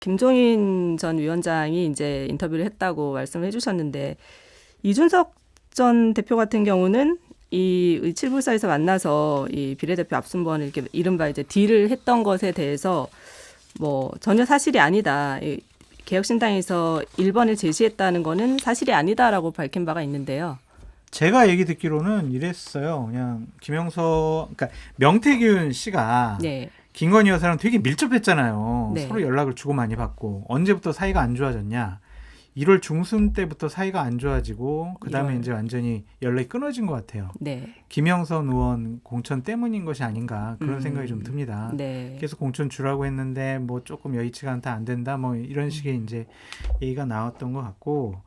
김종인 전 위원장이 이제 인터뷰를 했다고 말씀을 해주셨는데 이준석 전 대표 같은 경우는 이 칠불사에서 만나서 이 비례대표 앞순번을 이렇게 이른바 이제 딜을 했던 것에 대해서 뭐 전혀 사실이 아니다. 개혁신당에서 1번을 제시했다는 거는 사실이 아니다라고 밝힌 바가 있는데요. 제가 얘기 듣기로는 이랬어요. 그냥 그러니까 명태균 씨가 네. 김건희 여사랑 되게 밀접했잖아요. 네. 서로 연락을 주고 많이 받고. 언제부터 사이가 안 좋아졌냐? 1월 중순 때부터 사이가 안 좋아지고 그다음에 1월. 이제 완전히 연락이 끊어진 것 같아요. 네. 김영선 의원 공천 때문인 것이 아닌가 그런 생각이 좀 듭니다. 네. 계속 공천 주라고 했는데 뭐 조금 여의치가 않다 안 된다 뭐 이런 식의 이제 얘기가 나왔던 것 같고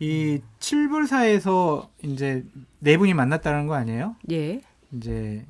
이 칠불사에서 이제 네 분이 만났다는 거 아니에요? 예. 이제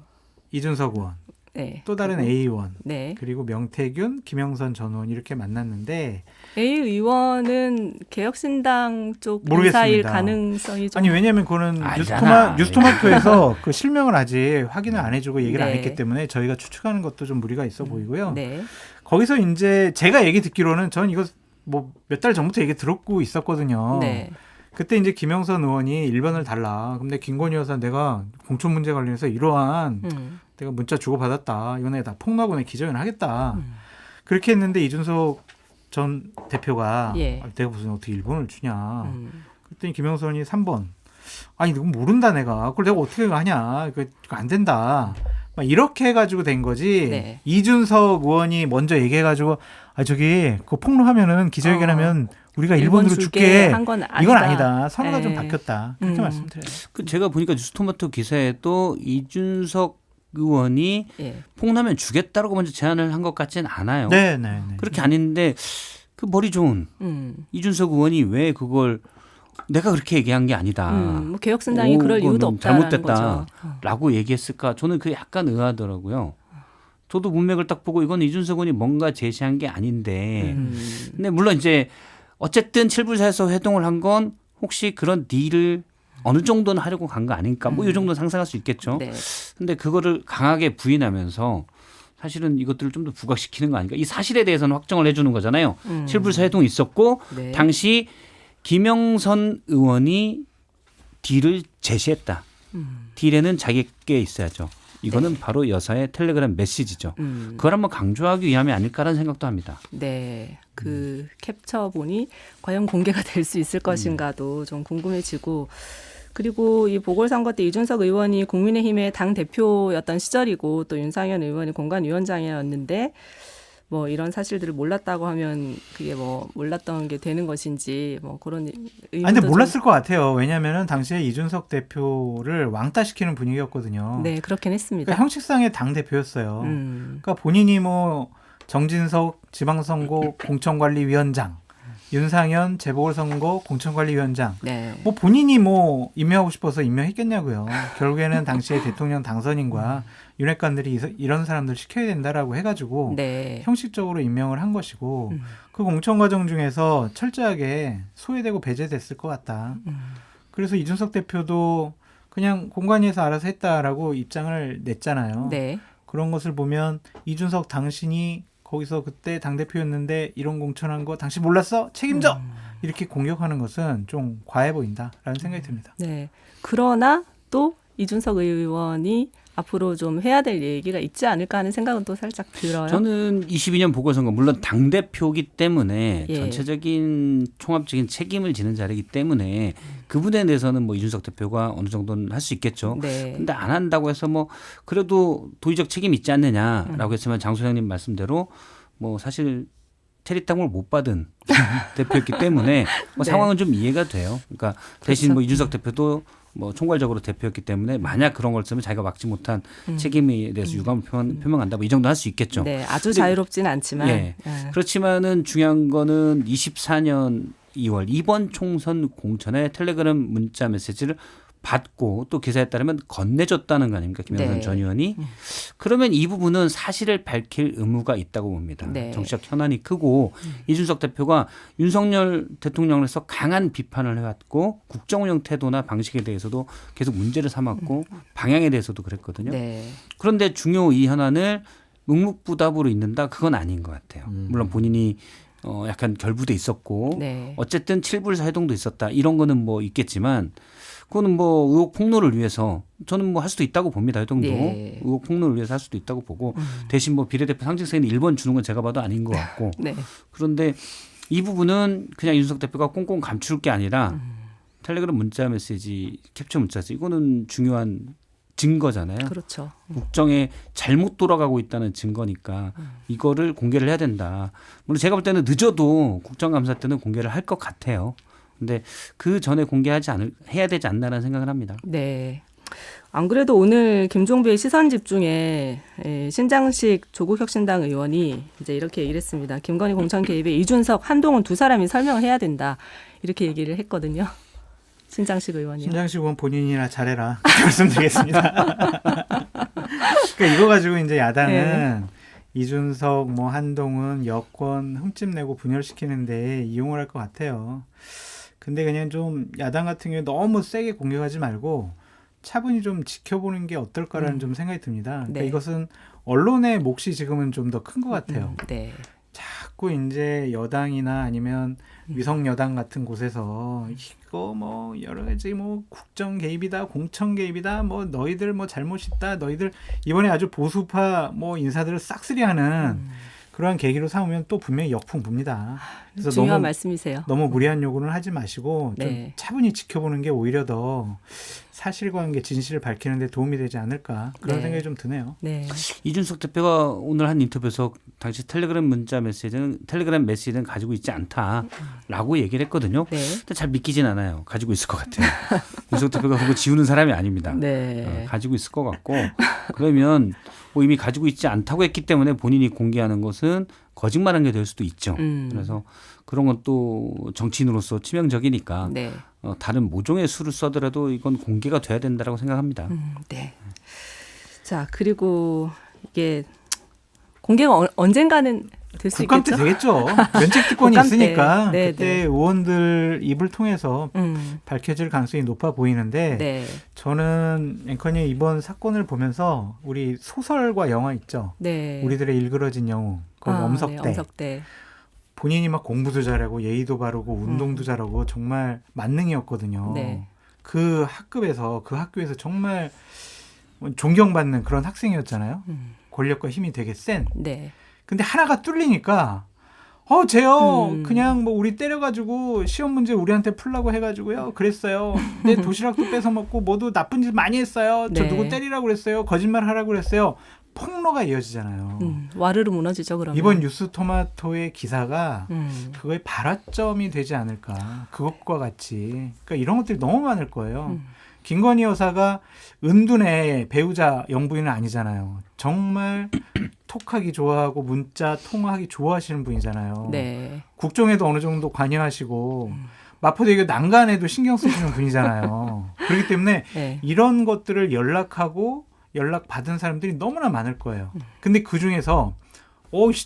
이준석 의원, 네. 또 다른 A 의원, 네. 그리고 명태균, 김영선 전 의원 이렇게 만났는데 A 의원은 개혁신당 쪽 모르겠습니다. 인사일 가능성이 좀 아니 왜냐하면 그거는 알잖아. 뉴스토마토에서 그 실명을 아직 확인을 안 해주고 얘기를 안 네. 했기 때문에 저희가 추측하는 것도 좀 무리가 있어 보이고요. 네. 거기서 이제 제가 얘기 듣기로는 전 이거 뭐 몇 달 전부터 얘기 들었고 있었거든요. 네. 그때 이제 김영선 의원이 1번을 달라. 근데 김건희 여사 내가 공천 문제 관련해서 이러한 내가 문자 주고받았다. 이거 내가 다 폭로하고 내 기자회견 하겠다. 그렇게 했는데 이준석 전 대표가 예. 내가 무슨 어떻게 1번을 주냐. 그랬더니 김영선이 3번. 아니 이거 모른다 내가. 그걸 내가 어떻게 하냐. 이거 안 된다. 막 이렇게 해가지고 된 거지. 네. 이준석 의원이 먼저 얘기해가지고 아 저기 그 폭로하면은 기자회견하면 우리가 1번으로 줄게. 한 건 아니다. 이건 아니다. 선호가 좀 네. 바뀌었다. 그렇게 말씀드려요. 그 제가 보니까 뉴스토마토 기사에도 이준석 의원이 예. 폭로하면 주겠다라고 먼저 제안을 한 것 같지는 않아요. 네. 그렇게 아닌데 그 머리 좋은 이준석 의원이 왜 그걸 내가 그렇게 얘기한 게 아니다. 뭐 개혁신당이 그럴 이유도 없다라는 거죠. 잘못됐다라고 얘기했을까? 저는 그게 약간 의아하더라고요. 저도 문맥을 딱 보고 이건 이준석 의원이 뭔가 제시한 게 아닌데. 근데 물론 이제 어쨌든 칠불사에서 회동을 한 건 혹시 그런 딜을 어느 정도는 하려고 간 거 아닐까? 뭐 이 정도는 상상할 수 있겠죠. 네. 근데 그거를 강하게 부인하면서 사실은 이것들을 좀 더 부각시키는 거 아닌가? 이 사실에 대해서는 확정을 해주는 거잖아요. 칠불사 회동이 있었고 네. 당시 김영선 의원이 딜을 제시했다. 딜에는 자기께 있어야죠. 이거는 바로 여사의 텔레그램 메시지죠. 그걸 한번 강조하기 위함이 아닐까라는 생각도 합니다. 네. 그 캡처본이 과연 공개가 될 수 있을 것인가도 좀 궁금해지고 그리고 이 보궐선거 때 이준석 의원이 국민의힘의 당 대표였던 시절이고 또 윤상현 의원이 공관위원장이었는데 뭐 이런 사실들을 몰랐다고 하면 그게 뭐 몰랐던 게 되는 것인지 뭐 그런 의문도 아니 근데 몰랐을 것 같아요. 왜냐하면은 당시에 이준석 대표를 왕따시키는 분위기였거든요. 네, 그렇긴 했습니다. 그러니까 형식상의 당 대표였어요. 그러니까 본인이 뭐 정진석 지방선거 공천관리위원장, 윤상현 재보궐선거 공천관리위원장, 네. 뭐 본인이 뭐 임명하고 싶어서 임명했겠냐고요. 결국에는 당시에 대통령 당선인과 윤핵관들이 이런 사람들 시켜야 된다라고 해가지고 네. 형식적으로 임명을 한 것이고 그 공천 과정 중에서 철저하게 소외되고 배제됐을 것 같다. 그래서 이준석 대표도 그냥 공관위에서 알아서 했다라고 입장을 냈잖아요. 네. 그런 것을 보면 이준석 당신이 거기서 그때 당대표였는데 이런 공천한 거 당신 몰랐어? 책임져! 이렇게 공격하는 것은 좀 과해 보인다라는 생각이 듭니다. 네. 그러나 또 이준석 의원이 앞으로 좀 해야 될 얘기가 있지 않을까 하는 생각은 또 살짝 들어요. 저는 22년 보궐선거 물론 당대표기 때문에 예. 전체적인 총합적인 책임을 지는 자리이기 때문에 그 부분에 대해서는 뭐 이준석 대표가 어느 정도는 할 수 있겠죠. 네. 근데 안 한다고 해서 뭐 그래도 도의적 책임이 있지 않느냐라고 했지만 장 소장님 말씀대로 뭐 사실 체리땅을 못 받은 대표였기 때문에 뭐 네. 상황은 좀 이해가 돼요. 그러니까 대신 그렇죠. 뭐 이준석 대표도 뭐 총괄적으로 대표였기 때문에 만약 그런 걸 쓰면 자기가 막지 못한 책임에 대해서 유감을 표명한다 뭐 이 정도 할 수 있겠죠. 네, 아주 자유롭지는 않지만. 예. 그렇지만은 중요한 거는 24년 2월 이번 총선 공천에 텔레그램 문자 메시지를 받고 또 기사에 따르면 건네줬다는 거 아닙니까? 김영선 네. 전 의원이. 그러면 이 부분은 사실을 밝힐 의무가 있다고 봅니다. 네. 정치적 현안이 크고 이준석 대표가 윤석열 대통령에서 강한 비판을 해왔고 국정운영 태도나 방식에 대해서도 계속 문제를 삼았고 방향에 대해서도 그랬거든요. 네. 그런데 중요 이 현안을 묵묵부답으로 있는다? 그건 아닌 것 같아요. 물론 본인이 약간 결부돼 있었고 네. 어쨌든 7불사 회동도 있었다. 이런 거는 뭐 있겠지만 그거는 뭐 의혹 폭로를 위해서 저는 뭐 할 수도 있다고 봅니다. 회동도 예. 의혹 폭로를 위해서 할 수도 있다고 보고 대신 뭐 비례대표 상징성에는 1번 주는 건 제가 봐도 아닌 것 같고 네. 그런데 이 부분은 그냥 이준석 대표가 꽁꽁 감출 게 아니라 텔레그램 문자 메시지 캡처 문자지 이거는 중요한 증거잖아요. 그렇죠. 국정에 잘못 돌아가고 있다는 증거니까 이거를 공개를 해야 된다. 물론 제가 볼 때는 늦어도 국정감사 때는 공개를 할 것 같아요. 근데 그 전에 해야 되지 않나라는 생각을 합니다. 네. 안 그래도 오늘 김종배의 시선 집중에 신장식 조국혁신당 의원이 이제 이렇게 얘기를 했습니다. 김건희 공천 개입에 이준석, 한동훈 두 사람이 설명을 해야 된다. 이렇게 얘기를 했거든요. 신장식 의원이요. 신장식 의원 본인이나 잘해라 말씀드리겠습니다. 그러니까 이거 가지고 이제 야당은 이준석, 뭐 한동훈 여권 흠집내고 분열시키는데 이용을 할 것 같아요. 근데 그냥 좀 야당 같은 경우에 너무 세게 공격하지 말고 차분히 좀 지켜보는 게 어떨까라는 좀 생각이 듭니다. 그러니까 네. 이것은 언론의 몫이 지금은 좀 더 큰 것 같아요. 네. 자꾸 이제 여당이나 아니면 위성 여당 같은 곳에서 이거 뭐 여러 가지 뭐 국정 개입이다, 공천 개입이다, 뭐 너희들 뭐 잘못 있다, 너희들 이번에 아주 보수파 뭐 인사들을 싹쓸이하는 그러한 계기로 삼으면 또 분명히 역풍 붑니다. 그래서 중요한 말씀이세요. 너무 무리한 요구는 하지 마시고 좀 네. 차분히 지켜보는 게 오히려 더 사실관계 진실을 밝히는 데 도움이 되지 않을까 그런 네. 생각이 좀 드네요. 네. 이준석 대표가 오늘 한 인터뷰에서 당시 텔레그램 메시지는 가지고 있지 않다라고 얘기를 했거든요. 네. 근데 잘 믿기진 않아요. 가지고 있을 것 같아요. 이준석 대표가 그거 지우는 사람이 아닙니다. 네. 가지고 있을 것 같고 그러면 뭐 이미 가지고 있지 않다고 했기 때문에 본인이 공개하는 것은 거짓말한 게 될 수도 있죠. 그래서 그런 건 또 정치인으로서 치명적이니까 네. 다른 모종의 수를 써더라도 이건 공개가 돼야 된다라고 생각합니다. 네. 자, 그리고 이게 공개가 언젠가는 될 수 국감 때 있겠죠? 되겠죠. 면책 특권이 국감 때. 있으니까 네, 그때 네. 의원들 입을 통해서 밝혀질 가능성이 높아 보이는데 네. 저는 앵커님 이번 사건을 보면서 우리 소설과 영화 있죠. 네. 우리들의 일그러진 영웅. 그 엄석대. 네, 엄석대. 본인이 막 공부도 잘하고 예의도 바르고 운동도 잘하고 정말 만능이었거든요. 네. 그 학교에서 정말 존경받는 그런 학생이었잖아요. 권력과 힘이 되게 센. 네. 근데 하나가 뚫리니까 쟤요 그냥 뭐 우리 때려가지고 시험 문제 우리한테 풀라고 해가지고요 그랬어요. 내 도시락도 뺏어 먹고 모두 나쁜 짓 많이 했어요. 저 네. 누구 때리라고 그랬어요. 거짓말 하라고 그랬어요. 폭로가 이어지잖아요. 와르르 무너지죠 그러면. 이번 뉴스 토마토의 기사가 그거의 발화점이 되지 않을까. 그것과 같이. 그러니까 이런 것들이 너무 많을 거예요. 김건희 여사가 은둔의 배우자 영부인은 아니잖아요. 정말 톡하기 좋아하고 문자 통화하기 좋아하시는 분이잖아요. 네. 국정에도 어느 정도 관여하시고 마포대교 난간에도 신경 쓰시는 분이잖아요. 그렇기 때문에 네. 이런 것들을 연락 받은 사람들이 너무나 많을 거예요. 근데 그 중에서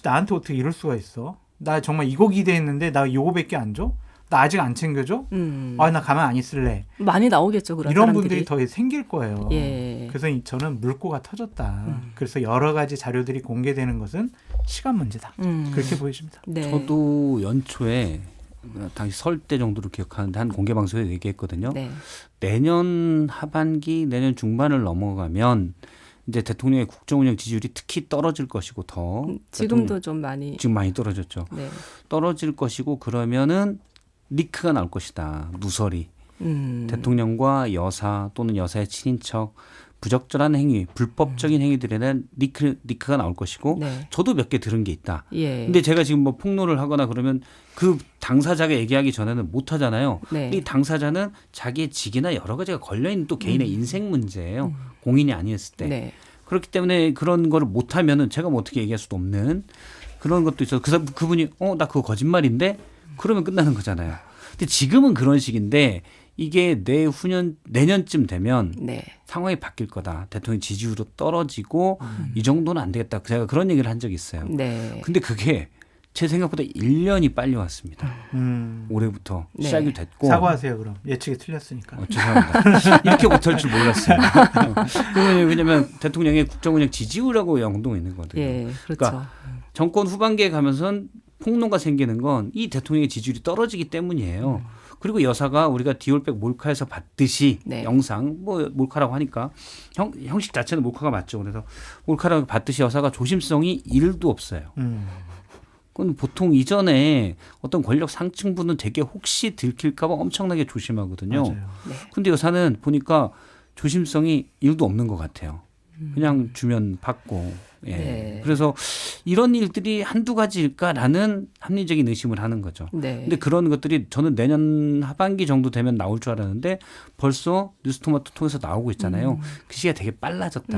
나한테 어떻게 이럴 수가 있어? 나 정말 이거 기대했는데 나 요거밖에 안 줘? 나 아직 안 챙겨줘? 나 가만 안 있을래. 많이 나오겠죠 그런 이런 사람들이. 분들이 더 생길 거예요. 예. 그래서 저는 물꼬가 터졌다. 그래서 여러 가지 자료들이 공개되는 것은 시간 문제다. 그렇게 보여집니다. 네. 저도 연초에 당시 설 때 정도로 기억하는데 한 공개 방송에 얘기했거든요. 네. 내년 하반기, 내년 중반을 넘어가면 이제 대통령의 국정 운영 지지율이 특히 떨어질 것이고 더 지금도 좀 많이. 지금 많이 떨어졌죠. 네. 떨어질 것이고 그러면은 리크가 나올 것이다. 누설이 대통령과 여사 또는 여사의 친인척 부적절한 행위, 불법적인 행위들에 대한 리크가 나올 것이고 네. 저도 몇 개 들은 게 있다. 예. 근데 제가 지금 뭐 폭로를 하거나 그러면 그 당사자가 얘기하기 전에는 못 하잖아요. 네. 이 당사자는 자기의 직이나 여러 가지가 걸려 있는 또 개인의 인생 문제예요. 공인이 아니었을 때. 네. 그렇기 때문에 그런 거를 못 하면은 제가 뭐 어떻게 얘기할 수도 없는 그런 것도 있어서 그분이 나 그거 거짓말인데 그러면 끝나는 거잖아요. 근데 지금은 그런 식인데 이게 내년쯤 되면 네. 상황이 바뀔 거다. 대통령 지지율도 떨어지고 이 정도는 안 되겠다. 제가 그런 얘기를 한 적이 있어요. 네. 근데 그게 제 생각보다 1년이 빨리 왔습니다. 올해부터 네. 시작이 됐고. 사과하세요 그럼. 예측이 틀렸으니까. 죄송합니다. 이렇게 못할 줄 몰랐어요. 왜냐하면 대통령의 국정운영 지지율하고 연동이 있는 거거든요. 예. 그렇죠. 그러니까 정권 후반기에 가면서는 폭로가 생기는 건 이 대통령의 지지율이 떨어지기 때문이에요. 그리고 여사가 우리가 디올백 몰카에서 봤듯이 네. 영상 뭐 몰카라고 하니까 형식 자체는 몰카가 맞죠. 그래서 몰카라고 봤듯이 여사가 조심성이 1도 없어요. 그건 보통 이전에 어떤 권력 상층부는 되게 혹시 들킬까 봐 엄청나게 조심하거든요. 맞아요. 네. 근데 여사는 보니까 조심성이 1도 없는 것 같아요. 그냥 주면 받고. 예. 네. 그래서 이런 일들이 한두 가지일까라는 합리적인 의심을 하는 거죠. 네. 근데 그런 것들이 저는 내년 하반기 정도 되면 나올 줄 알았는데 벌써 뉴스토마토 통해서 나오고 있잖아요. 그 시기가 되게 빨라졌다.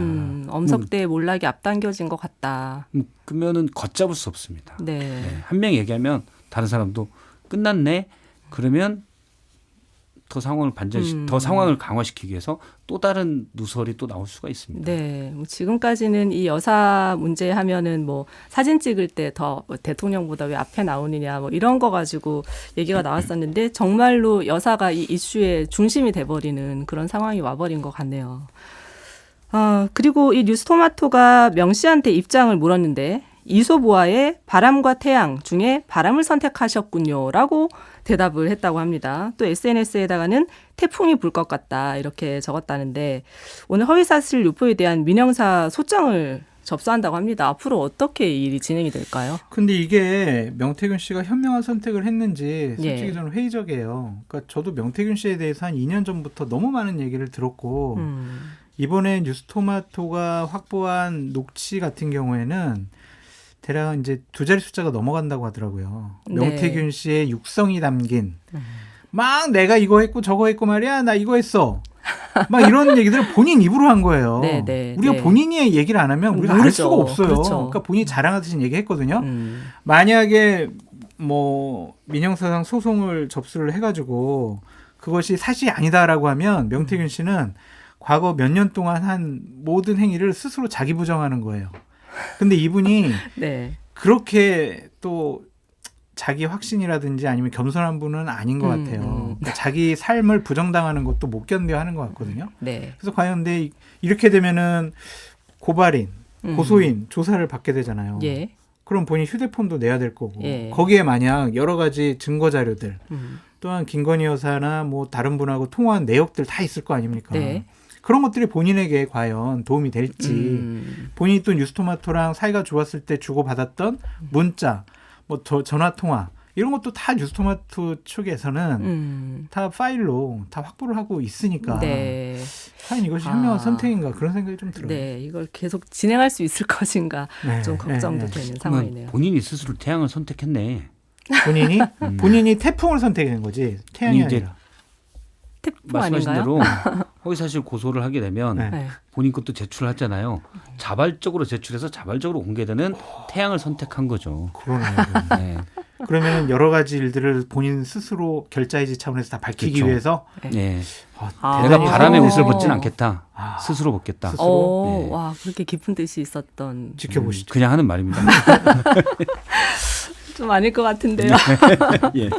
엄석대의 몰락이 앞당겨진 것 같다. 그러면은 걷잡을 수 없습니다. 네. 네. 한 명이 얘기하면 다른 사람도 끝났네. 그러면 더 상황을 더 상황을 강화시키기 위해서 또 다른 누설이 또 나올 수가 있습니다. 네. 뭐 지금까지는 이 여사 문제 하면은 뭐 사진 찍을 때 더 대통령보다 왜 앞에 나오느냐 뭐 이런 거 가지고 얘기가 나왔었는데 정말로 여사가 이 이슈의 중심이 돼버리는 그런 상황이 와버린 것 같네요. 그리고 이 뉴스토마토가 명 씨한테 입장을 물었는데 이소보아의 바람과 태양 중에 바람을 선택하셨군요라고 대답을 했다고 합니다. 또 SNS에다가는 태풍이 불 것 같다 이렇게 적었다는데 오늘 허위사실 유포에 대한 민형사 소장을 접수한다고 합니다. 앞으로 어떻게 이 일이 진행이 될까요? 근데 이게 명태균 씨가 현명한 선택을 했는지 솔직히 예. 저는 회의적이에요. 그러니까 저도 명태균 씨에 대해서 한 2년 전부터 너무 많은 얘기를 들었고 이번에 뉴스토마토가 확보한 녹취 같은 경우에는 대략 이제 2자리 숫자가 넘어간다고 하더라고요. 네. 명태균 씨의 육성이 담긴 막 내가 이거 했고 저거 했고 말이야 나 이거 했어. 막 이런 얘기들을 본인 입으로 한 거예요. 네, 네, 우리가 네. 본인이 얘기를 안 하면 우리가 알 모르죠. 수가 없어요. 그렇죠. 그러니까 본인이 자랑하듯이 얘기했거든요. 만약에 뭐 민형사상 소송을 접수를 해가지고 그것이 사실이 아니다라고 하면 명태균 씨는 과거 몇 년 동안 한 모든 행위를 스스로 자기 부정하는 거예요. 근데 이분이 네. 그렇게 또 자기 확신이라든지 아니면 겸손한 분은 아닌 것 같아요. 그러니까 자기 삶을 부정당하는 것도 못 견뎌 하는 것 같거든요. 네. 그래서 과연 근데 이렇게 되면은 고발인, 고소인 조사를 받게 되잖아요. 예. 그럼 본인 휴대폰도 내야 될 거고 예. 거기에 만약 여러 가지 증거 자료들 음. 또한 김건희 여사나 뭐 다른 분하고 통화한 내역들 다 있을 거 아닙니까? 네. 그런 것들이 본인에게 과연 도움이 될지 본인이 또 뉴스토마토랑 사이가 좋았을 때 주고받았던 문자 뭐 전화 통화 이런 것도 다 뉴스토마토 측에서는 다 파일로 다 확보를 하고 있으니까 네. 과연 이것이 현명한 선택인가 그런 생각이 좀 들어요. 네. 이걸 계속 진행할 수 있을 것인가 네, 좀 걱정도 네, 네. 되는 상황이네요. 본인이 스스로 태양을 선택했네. 본인이 태풍을 선택한 거지 태양이 이제 아니라. 태풍 말씀하신 아닌가요? 대로 허위사실 고소를 하게 되면 네. 네. 본인 것도 제출을 하잖아요. 자발적으로 제출해서 자발적으로 공개되는 태양을 선택한 거죠. 그러네요. 네. 그러면 여러 가지 일들을 본인 스스로 결자해지 차원에서 다 밝히기 그렇죠. 위해서 네. 아. 내가 바람의 어. 옷을 벗지는 않겠다. 스스로 벗겠다. 스스로? 네. 와, 그렇게 깊은 뜻이 있었던 지켜보시죠. 그냥 하는 말입니다. 좀 아닐 것 같은데요. 예.